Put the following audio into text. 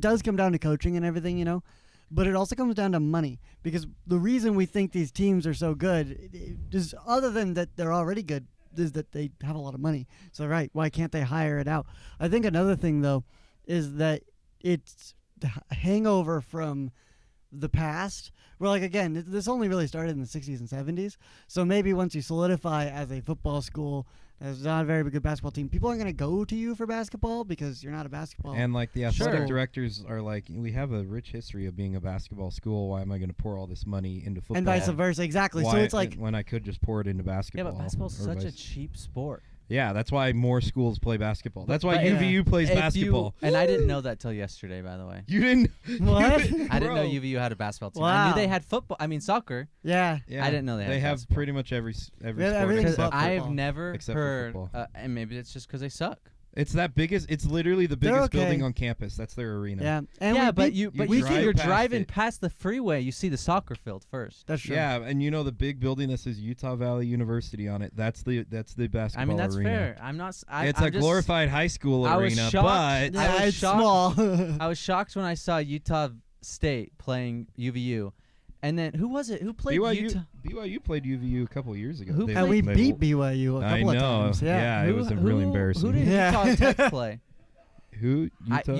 does come down to coaching and everything, but it also comes down to money, because the reason we think these teams are so good is, other than that they're already good, is that they have a lot of money. So, right, why can't they hire it out? I think another thing, though, is that it's the hangover from the past, where, like, again, this only really started in the 60s and 70s. So maybe once you solidify as a football school, as not a very good basketball team, people aren't going to go to you for basketball because you're not a basketball. And like the athletic Sure. directors are like, we have a rich history of being a basketball school. Why am I going to pour all this money into football? And vice versa, exactly. Why, so it's like, when I could just pour it into basketball. Yeah, but basketball's or such a vice- cheap sport. Yeah, that's why more schools play basketball. That's why But UVU plays If basketball. and I didn't know that till yesterday, by the way. You didn't. What? I didn't know Bro. UVU had a basketball team. I Wow. knew they had football. I mean, soccer. yeah. Yeah, I didn't know they had have basketball. pretty much every Yeah, sport everything except but for I've football. never Except for heard, football. and maybe it's just because they suck. It's that biggest. It's literally the They're biggest okay. building on campus. That's their arena. Yeah. And yeah, we but beat- you drive you're past driving it. past the freeway, you see the soccer field first. That's true. Yeah, and you know the big building that says Utah Valley University on it. That's the basketball I mean, that's arena. fair. I'm not. It's I'm a just- glorified high school I was arena, shocked. but Yeah, was it's shocked. small. I was shocked when I saw Utah State playing UVU, and then who was it? Who played Utah? BYU played UVU a couple years ago. Who They- And we they- beat BYU a I couple know. of times. Yeah. it was really embarrassing. Who did Yeah. Utah Tech play? Who? Utah?